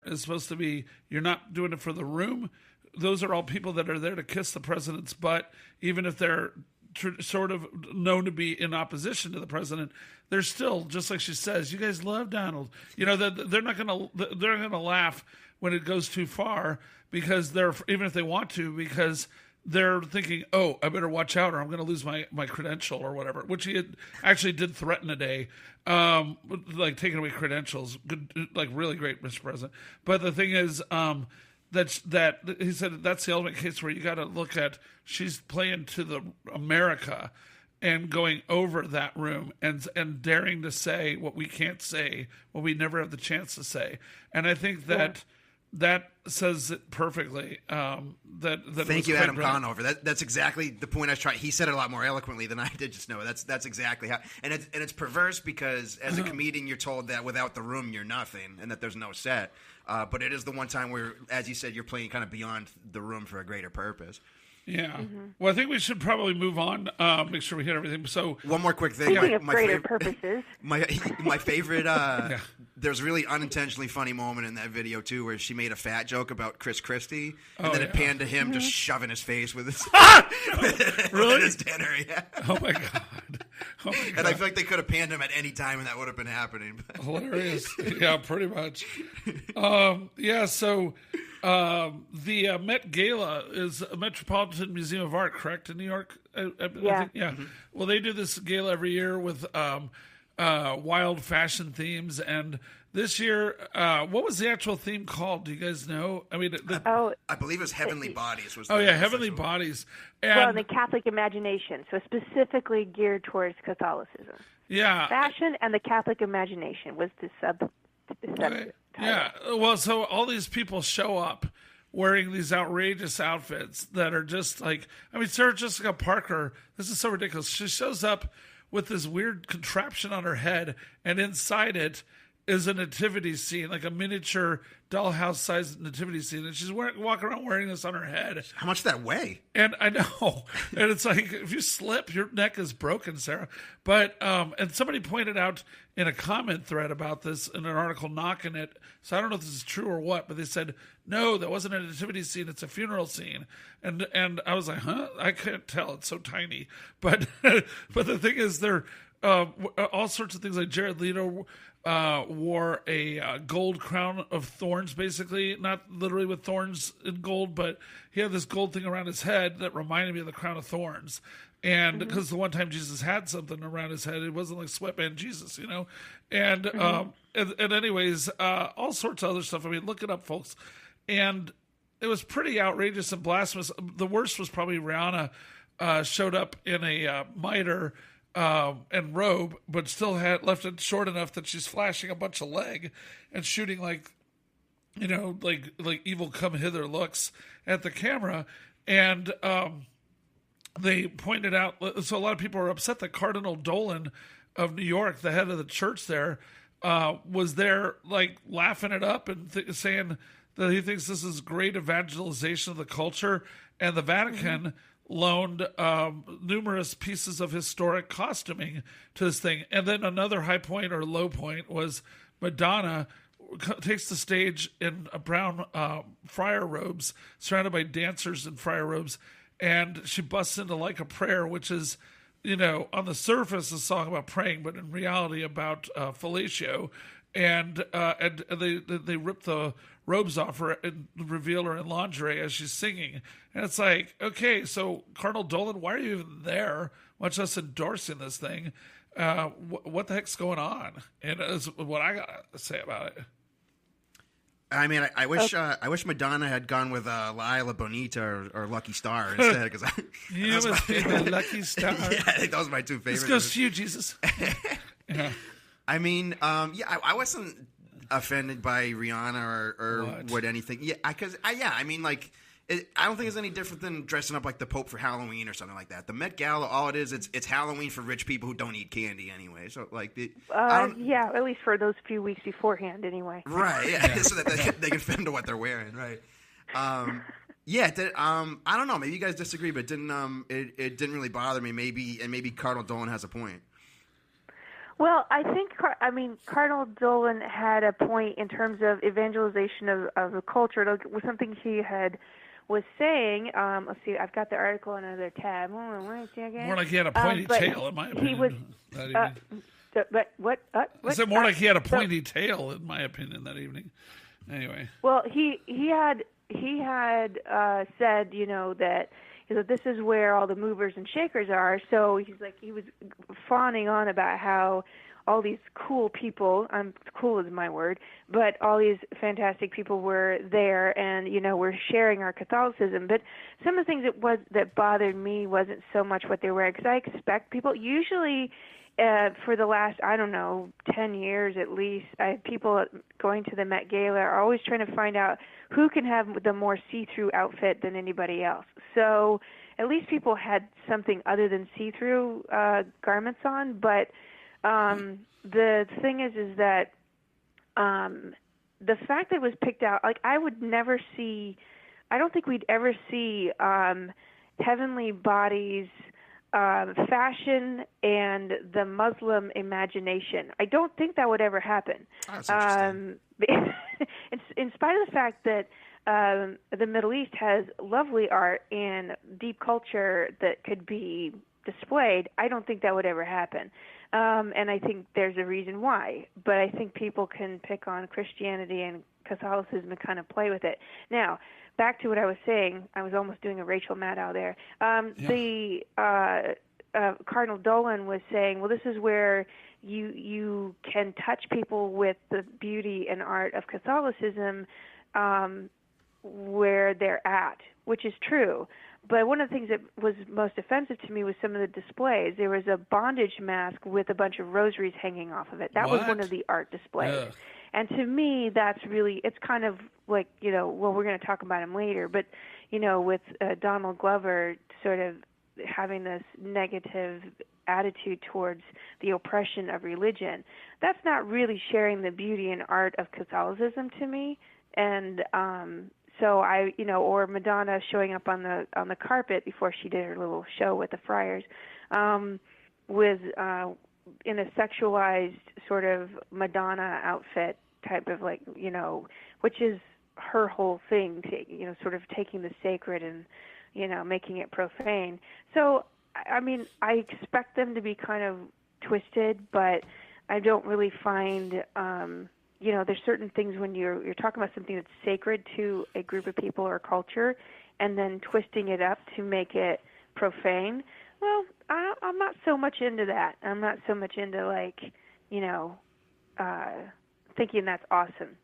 is supposed to be, you're not doing it for the room. Those are all people that are there to kiss the president's butt, even if they're sort of known to be in opposition to the president. They're still, just like she says, you guys love Donald. They're not gonna laugh when it goes too far, because even if they want to, because they're thinking, oh, I better watch out or I'm going to lose my credential or whatever, which he actually did threaten today, like taking away credentials. Good, like really great, Mr. President. But the thing is, that he said that's the ultimate case where you got to look at, she's playing to the America and going over that room and daring to say what we can't say, what we never have the chance to say. And I think that that says it perfectly. Thank you, Adam Conover. That's exactly the point I was trying. He said it a lot more eloquently than I did just know. That's exactly how. And it's perverse because as a comedian, you're told that without the room, you're nothing, and that there's no set. But it is the one time where, as you said, you're playing kind of beyond the room for a greater purpose. Yeah. Mm-hmm. Well, I think we should probably move on. Make sure we hit everything. So one more quick thing. Speaking of greater purposes, my favorite. There's a really unintentionally funny moment in that video too, where she made a fat joke about Chris Christie, and then it panned to him just shoving his face with his really with his dinner. Yeah. Oh my god. And I feel like they could have panned him at any time, and that would have been happening. Hilarious. Yeah, pretty much. So. The Met Gala is a Metropolitan Museum of Art, correct, in New York? Yeah. I think, yeah. Mm-hmm. Well, they do this gala every year with wild fashion themes. And this year, what was the actual theme called? Do you guys know? I mean, I believe it was Heavenly Bodies. Heavenly Bodies. And the Catholic imagination, so specifically geared towards Catholicism. Yeah. Fashion and the Catholic imagination was the sub. Yeah, well, so all these people show up wearing these outrageous outfits that are just like, I mean, Sarah Jessica Parker, this is so ridiculous. She shows up with this weird contraption on her head, and inside it is a nativity scene, like a miniature dollhouse-sized nativity scene, and she's walking around wearing this on her head. How much does that weigh? And I know, and it's like, if you slip, your neck is broken, Sarah. But, and somebody pointed out in a comment thread about this in an article knocking it, so I don't know if this is true or what, but they said, no, that wasn't a nativity scene, it's a funeral scene. And I was like, huh? I can't tell, it's so tiny. But the thing is, there all sorts of things, like Jared Leto wore a gold crown of thorns, basically, not literally with thorns in gold, but he had this gold thing around his head that reminded me of the crown of thorns. And because the one time Jesus had something around his head, it wasn't like sweatband Jesus, you know? And, and anyways, all sorts of other stuff. I mean, look it up, folks. And it was pretty outrageous and blasphemous. The worst was probably Rihanna showed up in a mitre and robe, but still had left it short enough that she's flashing a bunch of leg and shooting like evil come hither looks at the camera. And they pointed out, so a lot of people are upset that Cardinal Dolan of New York, the head of the church there, was there like laughing it up and saying that he thinks this is great evangelization of the culture, and the Vatican loaned numerous pieces of historic costuming to this thing. And then another high point or low point was Madonna takes the stage in brown friar robes, surrounded by dancers in friar robes, and she busts into Like a Prayer, which is, on the surface a song about praying, but in reality about fellatio. And they rip the robes off her and reveal her in lingerie as she's singing. And it's like, okay, so Cardinal Dolan, why are you even there, much less endorsing this thing? What the heck's going on? And that's what I got to say about it. I mean, I wish Madonna had gone with La Isla Bonita or Lucky Star instead. Because you must be the Lucky Star. Yeah, I think those are my two favorites. This goes to you, Jesus. Yeah. I mean, I wasn't offended by Rihanna or what anything. Yeah, I mean, like, I don't think it's any different than dressing up like the Pope for Halloween or something like that. The Met Gala, all it is, it's Halloween for rich people who don't eat candy anyway. So, like, at least for those few weeks beforehand, anyway. Right. Yeah. So that they can fit into what they're wearing. Right. I don't know. Maybe you guys disagree, but it didn't really bother me. Maybe Cardinal Dolan has a point. Well, I think Cardinal Dolan had a point in terms of evangelization of the culture. It was something he was saying. Let's see, I've got the article on another tab. More like he had a pointy tail, in my opinion. He was. That evening. But what? I said more like he had a pointy tail, in my opinion, that evening. Anyway. Well, he had said, that this is where all the movers and shakers are. So he was fawning on about how all these cool people, cool is my word, but all these fantastic people were there and, were sharing our Catholicism. But some of the things that bothered me wasn't so much what they were, because I expect people, usually for the last, 10 years at least, people going to the Met Gala are always trying to find out who can have the more see-through outfit than anybody else. So at least people had something other than see-through garments on. But the thing is that the fact that it was picked out, I don't think we'd ever see heavenly bodies, fashion, and the Muslim imagination. I don't think that would ever happen. That's interesting. In spite of the fact that the Middle East has lovely art and deep culture that could be displayed, I don't think that would ever happen. And I think there's a reason why. But I think people can pick on Christianity and Catholicism and kind of play with it. Now, back to what I was saying, I was almost doing a Rachel Maddow there. The Cardinal Dolan was saying, well, this is where you can touch people with the beauty and art of Catholicism where they're at, which is true. But one of the things that was most offensive to me was some of the displays. There was a bondage mask with a bunch of rosaries hanging off of it. That was one of the art displays. Yeah. And to me, that's really, it's kind of like, well, we're going to talk about him later, but, with Donald Glover sort of having this negative attitude towards the oppression of religion, that's not really sharing the beauty and art of Catholicism to me. And so or Madonna showing up on the carpet before she did her little show with the friars, with in a sexualized sort of Madonna outfit type of which is her whole thing, sort of taking the sacred and, making it profane. So, I expect them to be kind of twisted, but I don't really find, there's certain things when you're talking about something that's sacred to a group of people or culture and then twisting it up to make it profane. Well, I'm not so much into that. I'm not so much into thinking that's awesome.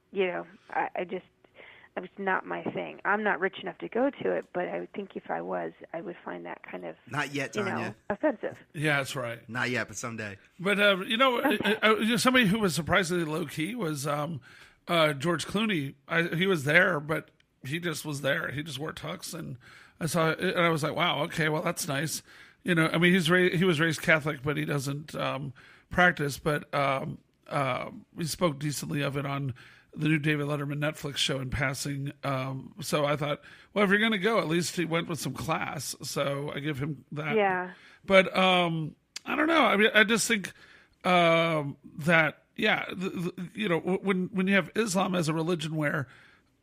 It's not my thing. I'm not rich enough to go to it, but I would think if I was, I would find that kind of not yet, Tanya. Offensive. Yeah, that's right. Not yet, but someday. But somebody who was surprisingly low key was George Clooney. He was there, but he just was there. He just wore tux, and I saw it, and I was like, wow, okay, well that's nice. He was raised Catholic, but he doesn't practice. But he spoke decently of it on the new David Letterman Netflix show in passing. So I thought, well, if you're going to go, at least he went with some class. So I give him that. Yeah. But I don't know. I just think that, yeah, when you have Islam as a religion where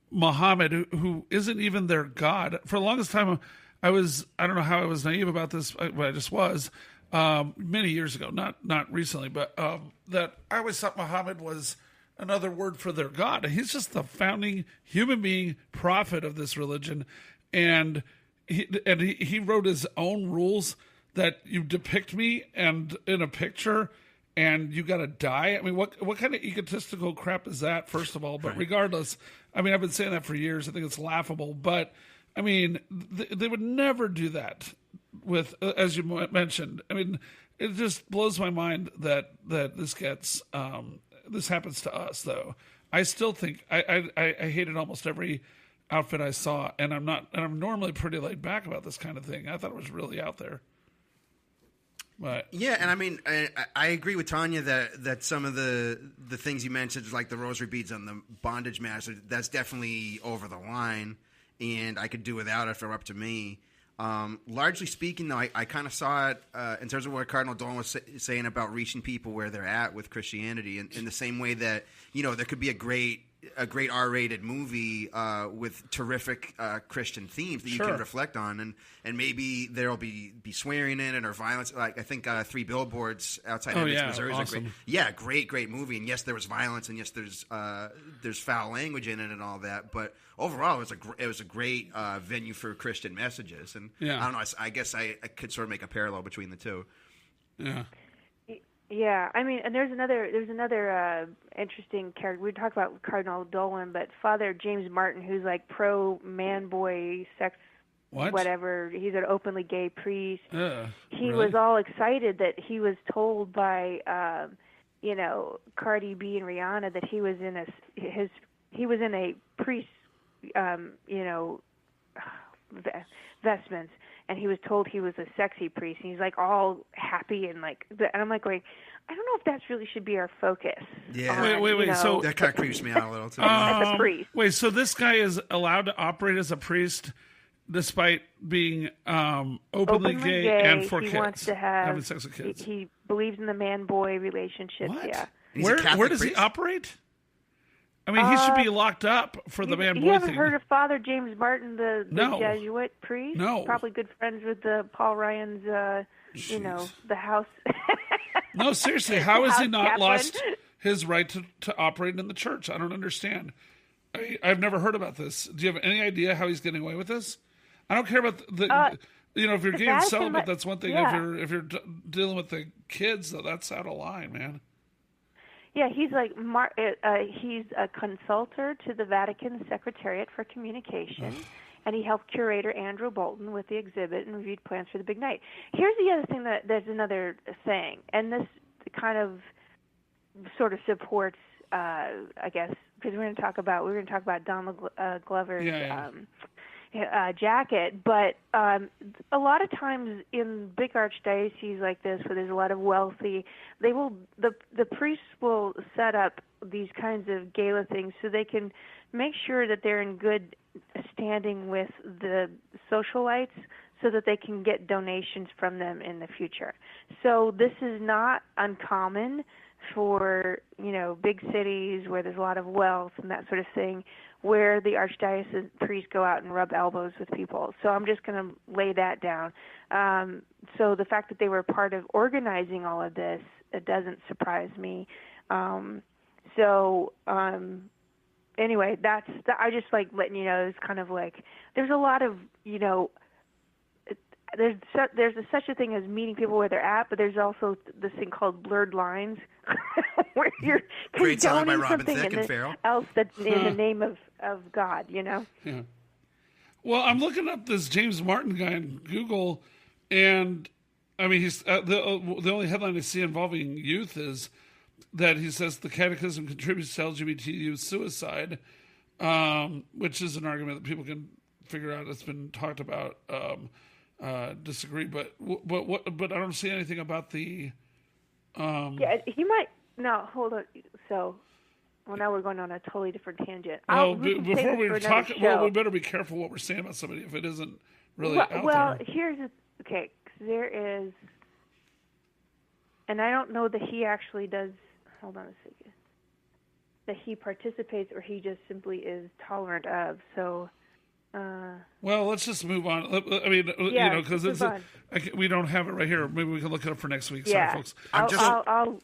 Muhammad, who isn't even their God, for the longest time, I don't know how I was naive about this, but I just was, many years ago, not recently, but that I always thought Muhammad was another word for their God. He's just the founding human being prophet of this religion. And he wrote his own rules that you depict me and in a picture and you got to die. I mean, what kind of egotistical crap is that, first of all? But regardless, I've been saying that for years. I think it's laughable. But, they would never do that with, as you mentioned. It just blows my mind that this gets... this happens to us, though. I still think I hated almost every outfit I saw, and I'm normally pretty laid back about this kind of thing. I thought it was really out there. But yeah, and I agree with Tanya that some of the things you mentioned, like the rosary beads on the bondage mask, that's definitely over the line, and I could do without it if it were up to me. Largely speaking, though, I kind of saw it in terms of what Cardinal Dolan was saying about reaching people where they're at with Christianity, in the same way that there could be a great R-rated movie with terrific Christian themes that you can reflect on, and maybe there'll be swearing in it or violence. Like I think Three Billboards Outside Ebbets, Missouri is awesome. a great movie. And yes, there was violence, and yes, there's foul language in it and all that. But overall, it was a great venue for Christian messages. And I don't know. I guess I could sort of make a parallel between the two. Yeah. Yeah, I mean, and there's another interesting character. We talk about Cardinal Dolan, but Father James Martin, who's like pro man boy sex, whatever. He's an openly gay priest. He was all excited that he was told by, Cardi B and Rihanna that he was in a priest, vestments. And he was told he was a sexy priest, and he's like all happy and like. And I'm like going, I don't know if that really should be our focus. Yeah, wait. So that kind of creeps me out a little too. As a priest. Wait, so this guy is allowed to operate as a priest despite being openly gay and for kids. He wants to have having sex with kids. He believes in the man-boy relationship. What? Yeah. Where does he operate? I mean, he should be locked up for the man-boy thing. You haven't heard of Father James Martin, the Jesuit priest? No. Probably good friends with Paul Ryan's, the house. No, seriously, how has he not lost his right to operate in the church? I don't understand. I've never heard about this. Do you have any idea how he's getting away with this? I don't care about if you're gay and celibate, that's one thing. Yeah. If you're dealing with the kids, though, that's out of line, man. Yeah, he's like he's a consultor to the Vatican Secretariat for Communication, and he helped curator Andrew Bolton with the exhibit and reviewed plans for the big night. Here's the other thing there's another thing, and this kind of sort of supports, I guess, because we're going to talk about Donald Glover's jacket, but a lot of times in big archdioceses like this, where there's a lot of wealthy, the priests will set up these kinds of gala things so they can make sure that they're in good standing with the socialites, so that they can get donations from them in the future. So this is not uncommon for big cities where there's a lot of wealth and that sort of thing, where the archdiocese priests go out and rub elbows with people. So I'm just going to lay that down. So the fact that they were part of organizing all of this, it doesn't surprise me. Anyway, I just like letting you know, it's kind of like there's a lot of, there's such a thing as meeting people where they're at, but there's also this thing called blurred lines, where you're condoning something else that's in the name of God, Yeah. Well, I'm looking up this James Martin guy on Google, and I mean, he's the only headline I see involving youth is that he says the catechism contributes to LGBT youth suicide, which is an argument that people can figure out. It's been talked about. Disagree, but I don't see anything about the. Yeah, he might. No, hold on. So, now we're going on a totally different tangent. Well, before we talk, we better be careful what we're saying about somebody if it isn't really out there. Well, here's okay. Cause there is, and I don't know that he actually does. Hold on a second. That he participates, or he just simply is tolerant of. So. Well, let's just move on. I mean, because we don't have it right here. Maybe we can look it up for next week. Yeah. Sorry, folks.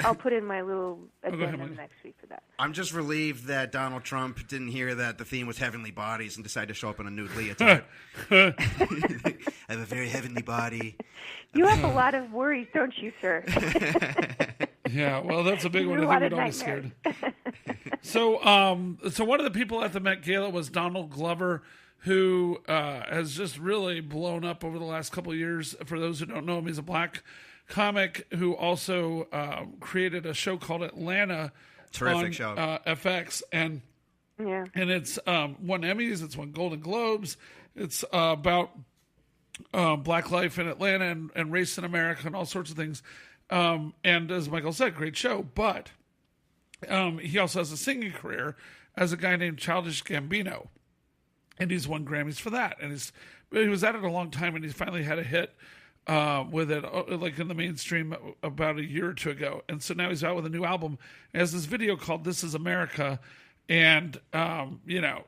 I'll put in my little addendum next week for that. I'm just relieved that Donald Trump didn't hear that the theme was heavenly bodies and decided to show up in a nude leotard. I have a very heavenly body. You have a lot of worries, don't you, sir? Yeah, well, that's a big one. I think we'd all be scared. So one of the people at the Met Gala was Donald Glover, who has just really blown up over the last couple of years. For those who don't know him, he's a black comic who also created a show called Atlanta. Terrific on, show. FX. And it's won Emmys. It's won Golden Globes. It's about black life in Atlanta and race in America and all sorts of things. And as Michael said, great show. But he also has a singing career as a guy named Childish Gambino. and he's won Grammys for that. And he was at it a long time, and he finally had a hit with it, like in the mainstream about a year or two ago. And so now he's out with a new album. He has this video called "This Is America," and you know,